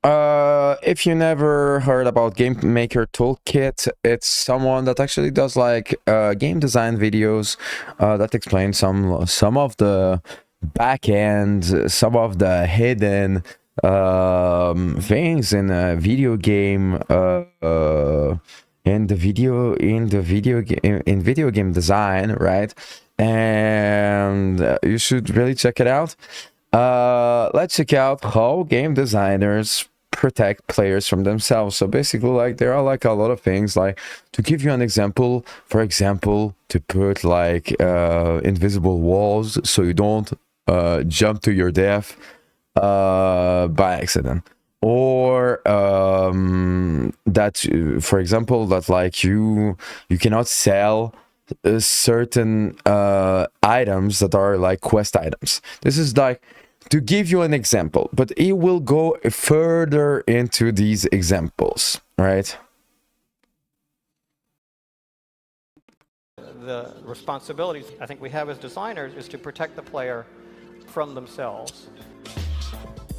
If you never heard about Game Maker Toolkit, it's someone that actually does like game design videos that explain some of the back end, some of the hidden things in a video game, in video game design, right? And you should really check it out. Let's check out how game designers protect players from themselves. So basically, like, there are like a lot of things, like, to give you an example, for example, to put like invisible walls so you don't jump to your death by accident, or that, for example, that like you cannot sell certain items that are like quest items. This is like to give you an example, but it will go further into these examples, right? The responsibilities I think we have as designers is to protect the player from themselves.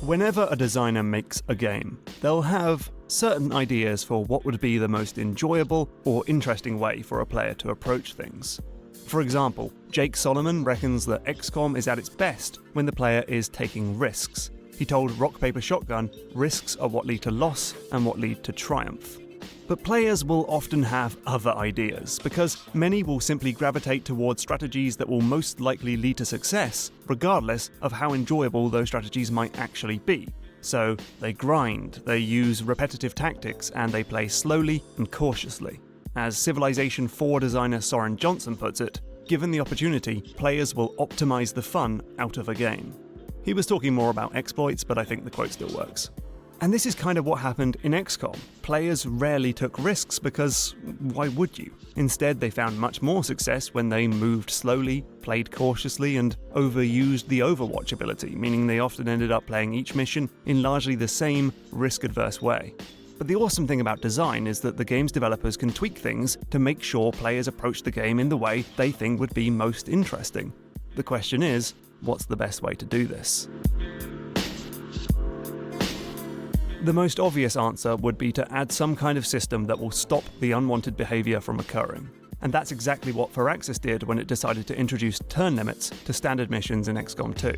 Whenever a designer makes a game, they'll have certain ideas for what would be the most enjoyable or interesting way for a player to approach things. For example, Jake Solomon reckons that XCOM is at its best when the player is taking risks. He told Rock Paper Shotgun, risks are what lead to loss and what lead to triumph. But players will often have other ideas, because many will simply gravitate towards strategies that will most likely lead to success, regardless of how enjoyable those strategies might actually be. So they grind, they use repetitive tactics, and they play slowly and cautiously. As Civilization 4 designer Soren Johnson puts it, given the opportunity, players will optimize the fun out of a game. He was talking more about exploits, but I think the quote still works. And this is kind of what happened in XCOM. Players rarely took risks because why would you? Instead, they found much more success when they moved slowly, played cautiously, and overused the Overwatch ability, meaning they often ended up playing each mission in largely the same risk-adverse way. But the awesome thing about design is that the game's developers can tweak things to make sure players approach the game in the way they think would be most interesting. The question is, what's the best way to do this? The most obvious answer would be to add some kind of system that will stop the unwanted behaviour from occurring. And that's exactly what Firaxis did when it decided to introduce turn limits to standard missions in XCOM 2.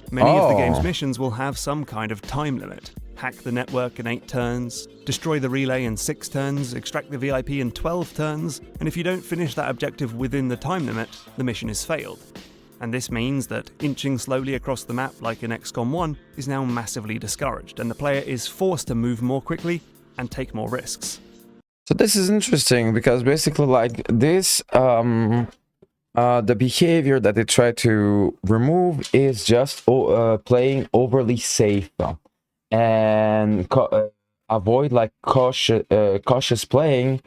Many of the game's missions will have some kind of time limit. Hack the network in 8 turns, destroy the relay in 6 turns, extract the VIP in 12 turns, and if you don't finish that objective within the time limit, the mission is failed. And this means that inching slowly across the map like in XCOM 1 is now massively discouraged, and the player is forced to move more quickly and take more risks. So this is interesting, because basically, like, this the behavior that they try to remove is just playing overly safe and avoid like cautious playing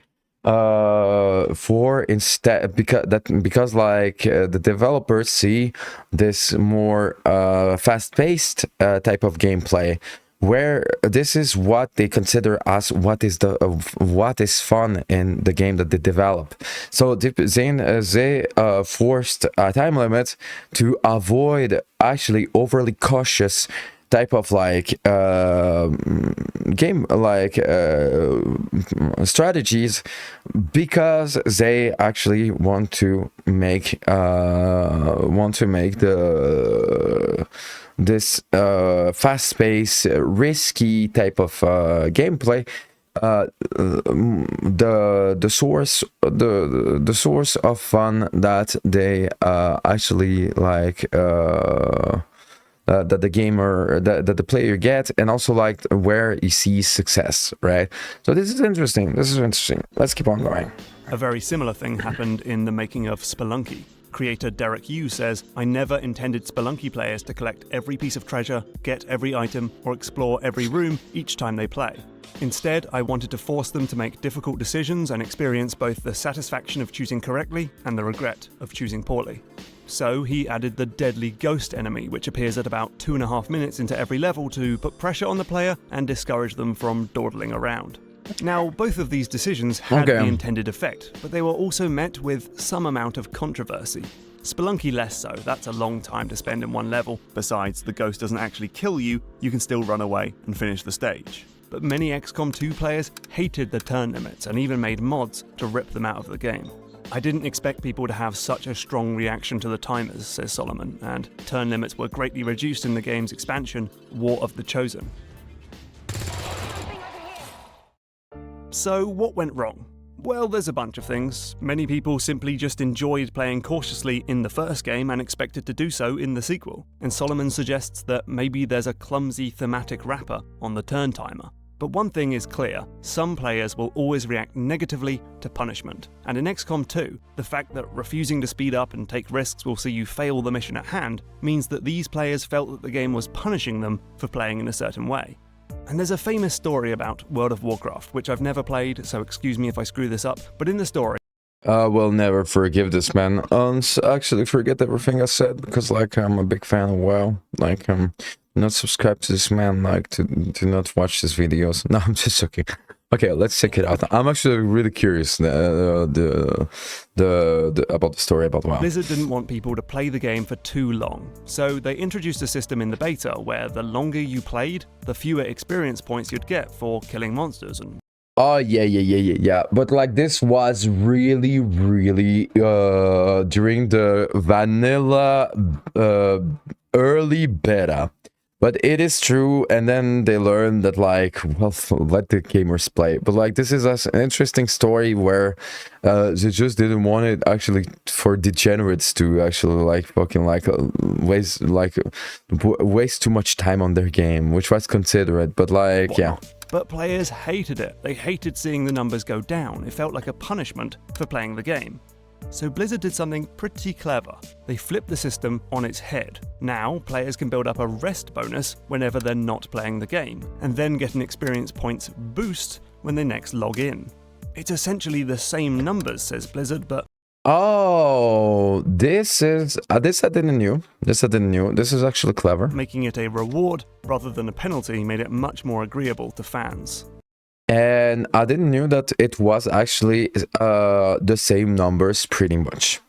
for instead, because like the developers see this more fast-paced type of gameplay, where this is what they consider as what is fun in the game that they develop. So they forced a time limit to avoid actually overly cautious type of like game like strategies, because they actually want to make this fast-paced, risky type of gameplay the source of fun that they actually like that the player gets, and also like where he sees success, right? So this is interesting. Let's keep on going. A very similar thing happened in the making of Spelunky. Creator Derek Yu says, "I never intended Spelunky players to collect every piece of treasure, get every item, or explore every room each time they play. Instead, I wanted to force them to make difficult decisions and experience both the satisfaction of choosing correctly and the regret of choosing poorly." So he added the deadly ghost enemy, which appears at about 2.5 minutes into every level to put pressure on the player and discourage them from dawdling around. Now, both of these decisions had the intended effect, but they were also met with some amount of controversy. Spelunky less so, that's a long time to spend in one level. Besides, the ghost doesn't actually kill you, you can still run away and finish the stage. But many XCOM 2 players hated the turn limits and even made mods to rip them out of the game. I didn't expect people to have such a strong reaction to the timers, says Solomon, and turn limits were greatly reduced in the game's expansion, War of the Chosen. So what went wrong? Well, there's a bunch of things. Many people simply just enjoyed playing cautiously in the first game and expected to do so in the sequel. And Solomon suggests that maybe there's a clumsy thematic wrapper on the turn timer. But one thing is clear, some players will always react negatively to punishment. And in XCOM 2, the fact that refusing to speed up and take risks will see you fail the mission at hand means that these players felt that the game was punishing them for playing in a certain way. And there's a famous story about World of Warcraft, which I've never played, so excuse me if I screw this up, but in the story... I will never forgive this man. Actually, forget everything I said, because, like, I'm a big fan of WoW. Like, I'm not subscribed to this man, like, to not watch his videos. No, I'm just joking. Okay, let's check it out. I'm actually really curious about the story about WoW. Blizzard didn't want people to play the game for too long, so they introduced a system in the beta where the longer you played, the fewer experience points you'd get for killing monsters and... Oh, yeah. But, like, this was really, during the vanilla early beta. But it is true, and then they learned that, like, well, let the gamers play. But, like, this is an interesting story where they just didn't want it, actually, for degenerates to actually, like, fucking, like, waste too much time on their game, which was considerate, but, like, yeah. But players hated it. They hated seeing the numbers go down. It felt like a punishment for playing the game. So Blizzard did something pretty clever. They flipped the system on its head. Now, players can build up a rest bonus whenever they're not playing the game, and then get an experience points boost when they next log in. It's essentially the same numbers, says Blizzard, but... Oh, this is... this I didn't know. This is actually clever. Making it a reward rather than a penalty made it much more agreeable to fans. And I didn't know that it was actually the same numbers pretty much.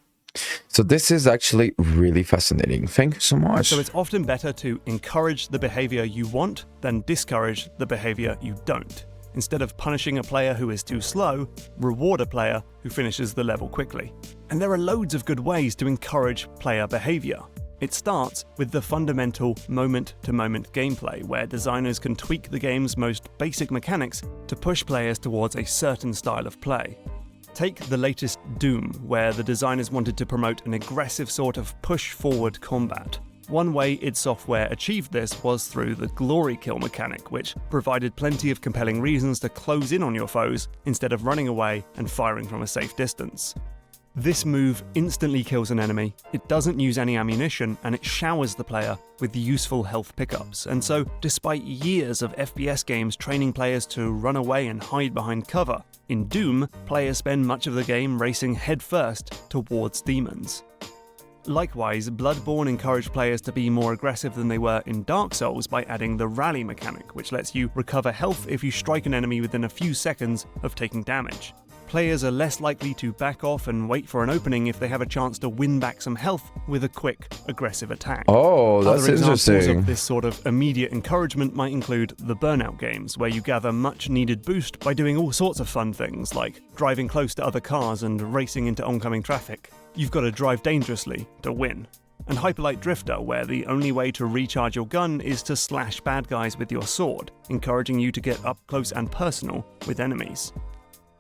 So this is actually really fascinating. Thank you so much. So it's often better to encourage the behavior you want than discourage the behavior you don't. Instead of punishing a player who is too slow, reward a player who finishes the level quickly. And there are loads of good ways to encourage player behavior. It starts with the fundamental moment-to-moment gameplay, where designers can tweak the game's most basic mechanics to push players towards a certain style of play. Take the latest Doom, where the designers wanted to promote an aggressive sort of push-forward combat. One way id Software achieved this was through the glory kill mechanic, which provided plenty of compelling reasons to close in on your foes instead of running away and firing from a safe distance. This move instantly kills an enemy, it doesn't use any ammunition, and it showers the player with useful health pickups. And so, despite years of FPS games training players to run away and hide behind cover, in Doom, players spend much of the game racing headfirst towards demons. Likewise, Bloodborne encouraged players to be more aggressive than they were in Dark Souls by adding the rally mechanic, which lets you recover health if you strike an enemy within a few seconds of taking damage. Players are less likely to back off and wait for an opening if they have a chance to win back some health with a quick, aggressive attack. Oh, that's Other examples interesting. of this sort of immediate encouragement might include the Burnout games, where you gather much needed boost by doing all sorts of fun things, like driving close to other cars and racing into oncoming traffic. You've got to drive dangerously to win. And Hyperlight Drifter, where the only way to recharge your gun is to slash bad guys with your sword, encouraging you to get up close and personal with enemies.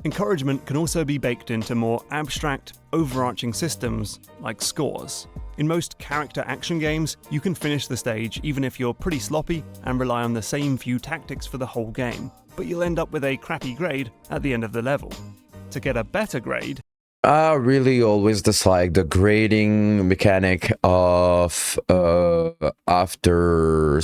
Encouragement can also be baked into more abstract, overarching systems like scores. In most character action games, you can finish the stage even if you're pretty sloppy and rely on the same few tactics for the whole game, but you'll end up with a crappy grade at the end of the level. To get a better grade, I really always dislike the grading mechanic of after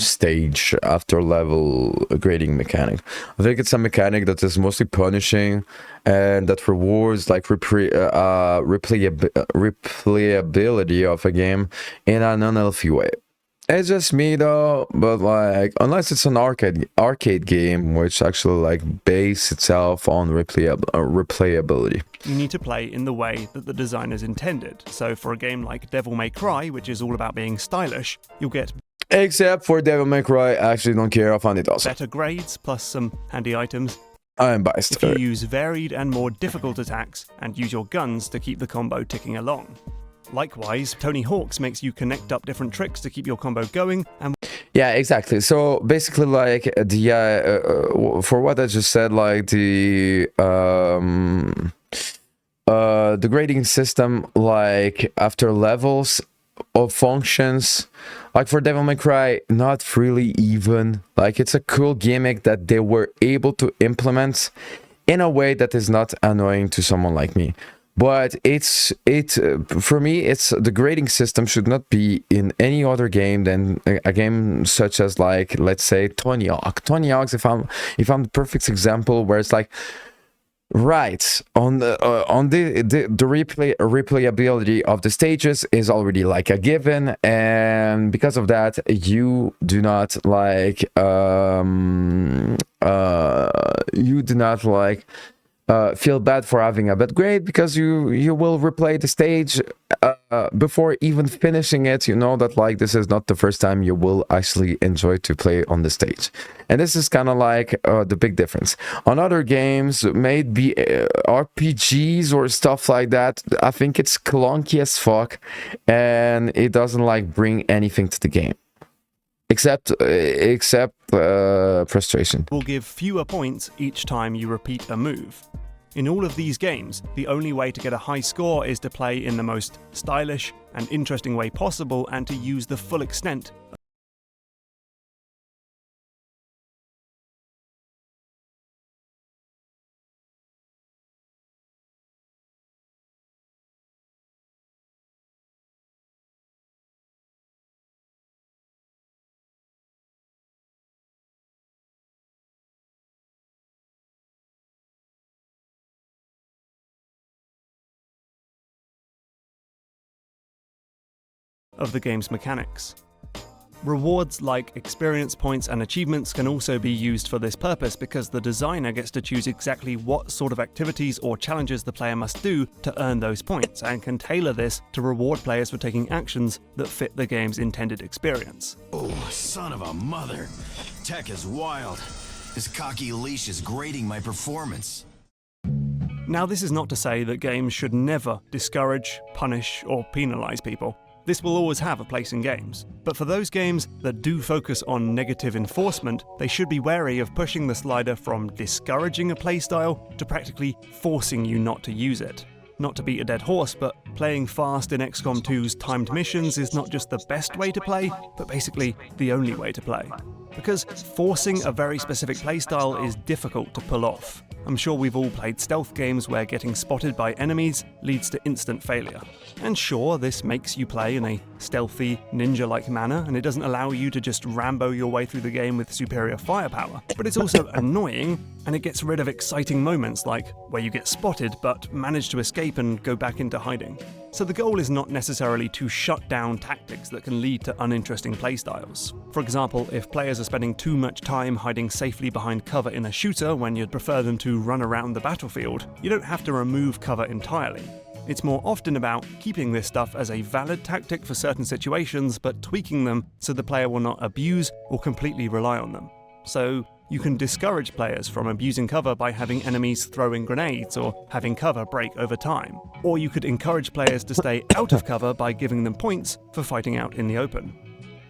level grading mechanic. I think it's a mechanic that is mostly punishing and that rewards like replayability of a game in an unhealthy way. It's just me though, but like unless it's an arcade game which actually like base itself on replayability. You need to play in the way that the designers intended. So for a game like Devil May Cry, which is all about being stylish, you'll get Except for Devil May Cry, I actually don't care. I find it awesome. better grades plus some handy items. I am biased. If you use varied and more difficult attacks and use your guns to keep the combo ticking along. Likewise, Tony Hawk's makes you connect up different tricks to keep your combo going, and Yeah, exactly. So basically, like the for what I just said, like the grading system, like after levels of functions, like for Devil May Cry, not really even. Like it's a cool gimmick that they were able to implement in a way that is not annoying to someone like me. But for me, it's the grading system should not be in any other game than a game such as, like, let's say Tony Hawk. Tony Hawk's, if I'm the perfect example, where it's like, right on the replayability of the stages is already like a given, and because of that, you do not like feel bad for having a bad grade, because you will replay the stage before even finishing it. You know that like this is not the first time you will actually enjoy to play on the stage, and this is kind of like the big difference. On other games, maybe RPGs or stuff like that, I think it's clunky as fuck, and it doesn't like bring anything to the game. Except frustration. will give fewer points each time you repeat a move. In all of these games, the only way to get a high score is to play in the most stylish and interesting way possible and to use the full extent of the game's mechanics. Rewards like experience points and achievements can also be used for this purpose, because the designer gets to choose exactly what sort of activities or challenges the player must do to earn those points, and can tailor this to reward players for taking actions that fit the game's intended experience. Oh, son of a mother. Tech is wild. This cocky leash is grading my performance. Now, this is not to say that games should never discourage, punish, or penalise people. This will always have a place in games, but for those games that do focus on negative enforcement, they should be wary of pushing the slider from discouraging a playstyle to practically forcing you not to use it. Not to beat a dead horse, but playing fast in XCOM 2's timed missions is not just the best way to play, but basically the only way to play. Because forcing a very specific playstyle is difficult to pull off. I'm sure we've all played stealth games where getting spotted by enemies leads to instant failure. And sure, this makes you play in a stealthy, ninja-like manner, and it doesn't allow you to just Rambo your way through the game with superior firepower. But it's also annoying, and it gets rid of exciting moments like where you get spotted but manage to escape and go back into hiding. So the goal is not necessarily to shut down tactics that can lead to uninteresting playstyles. For example, if players are spending too much time hiding safely behind cover in a shooter when you'd prefer them to run around the battlefield, you don't have to remove cover entirely. It's more often about keeping this stuff as a valid tactic for certain situations, but tweaking them so the player will not abuse or completely rely on them. So you can discourage players from abusing cover by having enemies throwing grenades or having cover break over time. Or you could encourage players to stay out of cover by giving them points for fighting out in the open.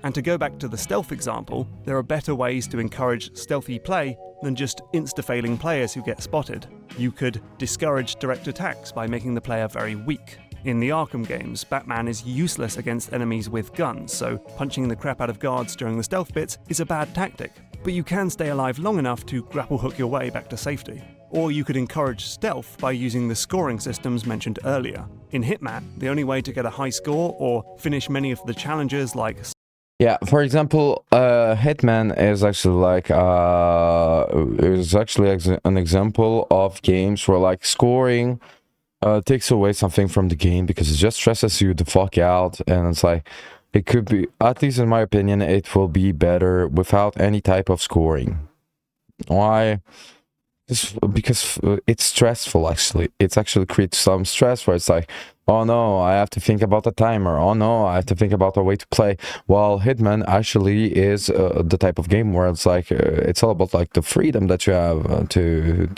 And to go back to the stealth example, there are better ways to encourage stealthy play than just insta-failing players who get spotted. You could discourage direct attacks by making the player very weak. In the Arkham games, Batman is useless against enemies with guns, so punching the crap out of guards during the stealth bits is a bad tactic. But you can stay alive long enough to grapple hook your way back to safety. Or you could encourage stealth by using the scoring systems mentioned earlier. In Hitman, the only way to get a high score or finish many of the challenges like Yeah, for example, Hitman is actually an example of games where like scoring takes away something from the game because it just stresses you the fuck out, and it's like, It could be, at least in my opinion, it will be better without any type of scoring. Why? Just because it's stressful, actually. It's actually creates some stress where it's like, oh no, I have to think about the timer. Oh no, I have to think about a way to play. While Hitman actually is the type of game where it's like, it's all about like the freedom that you have to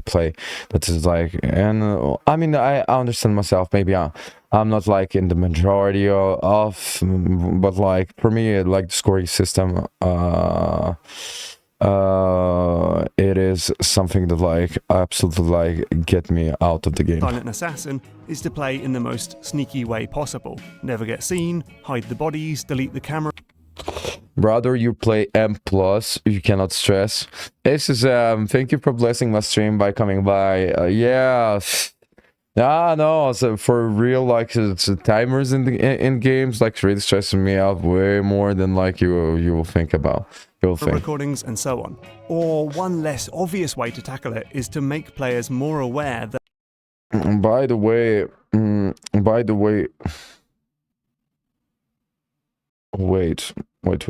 play. That is like, and I mean, I understand myself. Maybe I'm not like in the majority of, but like for me, like the scoring system, it is something that like absolutely like get me out of the game. Silent Assassin is to play in the most sneaky way possible. Never get seen, hide the bodies, delete the camera. Brother, you play M+, you cannot stress. This is, thank you for blessing my stream by coming by. Yeah. No, so for real, like, it's timers in games, like, really stressing me out way more than, like, you will think about. Recordings and so on. Or one less obvious way to tackle it is to make players more aware that... By the way... Wait. Let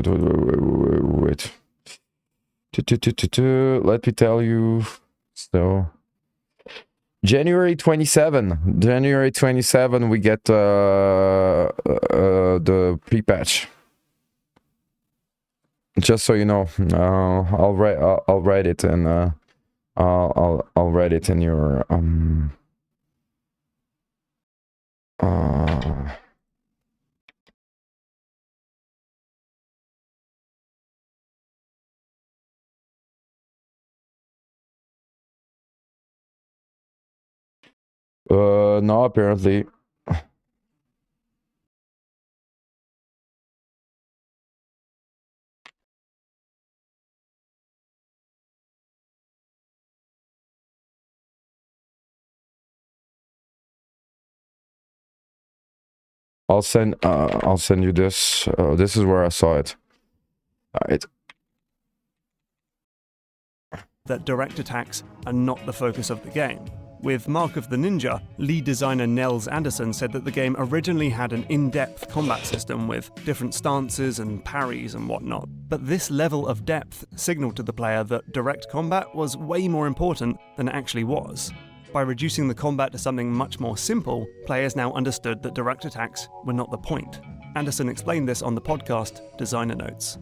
me tell you. So, January 27, we get the pre-patch. Just so you know, I'll write it, and I'll write it in your no, apparently. I'll send you this. This is where I saw it. All right. That direct attacks are not the focus of the game. With Mark of the Ninja, lead designer Nels Anderson said that the game originally had an in-depth combat system with different stances and parries and whatnot. But this level of depth signaled to the player that direct combat was way more important than it actually was. By reducing the combat to something much more simple, players now understood that direct attacks were not the point. Anderson explained this on the podcast Designer Notes.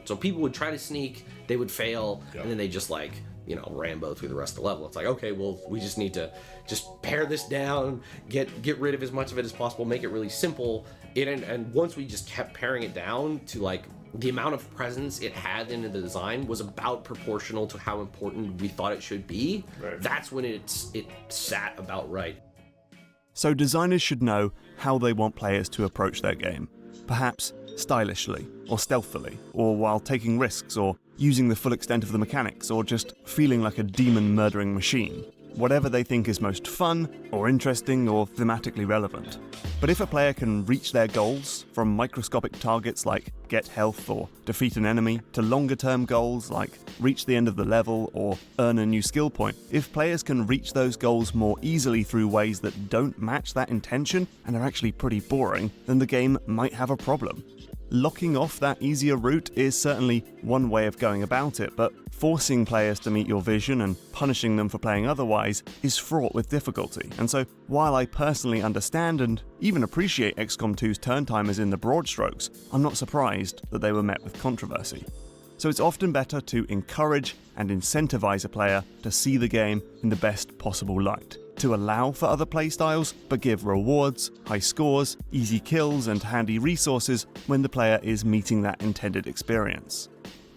So people would try to sneak, they would fail, and then they just like, you know, Rambo through the rest of the level. It's like, okay, well, we just need to just pare this down, get rid of as much of it as possible, make it really simple. And once we just kept paring it down to like the amount of presence it had in the design was about proportional to how important we thought it should be. Right. That's when it sat about right. So designers should know how they want players to approach their game. Perhaps stylishly, or stealthily, or while taking risks, or using the full extent of the mechanics, or just feeling like a demon-murdering machine. Whatever they think is most fun, or interesting, or thematically relevant. But if a player can reach their goals, from microscopic targets like get health or defeat an enemy, to longer-term goals like reach the end of the level or earn a new skill point, if players can reach those goals more easily through ways that don't match that intention and are actually pretty boring, then the game might have a problem. Locking off that easier route is certainly one way of going about it, but forcing players to meet your vision and punishing them for playing otherwise is fraught with difficulty. And so, while I personally understand and even appreciate XCOM 2's turn timers in the broad strokes, I'm not surprised that they were met with controversy. So it's often better to encourage and incentivize a player to see the game in the best possible light, to allow for other playstyles, but give rewards, high scores, easy kills, and handy resources when the player is meeting that intended experience.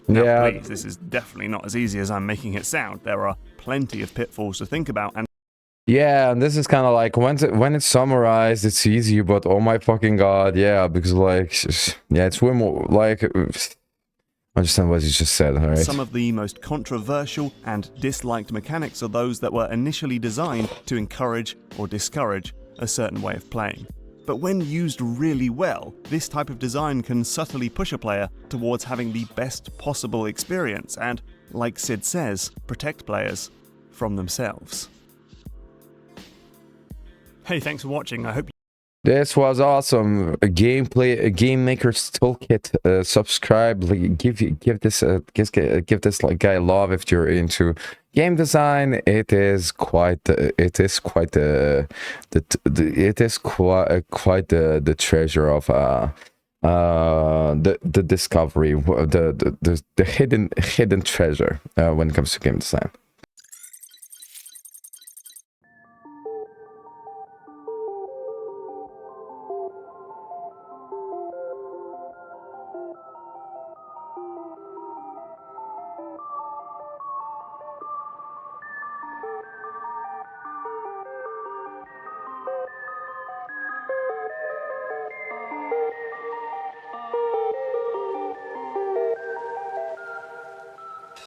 Now, please, this is definitely not as easy as I'm making it sound. There are plenty of pitfalls to think about, and yeah, and this is kind of like when it's summarized, it's easy, but oh my fucking god, yeah, because like, yeah, it's way more like. Understand what you just said, all right? Some of the most controversial and disliked mechanics are those that were initially designed to encourage or discourage a certain way of playing. But when used really well, this type of design can subtly push a player towards having the best possible experience and, like Sid says, protect players from themselves. Hey, thanks for watching. I hope This was awesome. A gameplay, a game maker's toolkit. Subscribe. Give this like guy love if you're into game design. It is quite. It is quite the the treasure of the discovery, the hidden treasure when it comes to game design.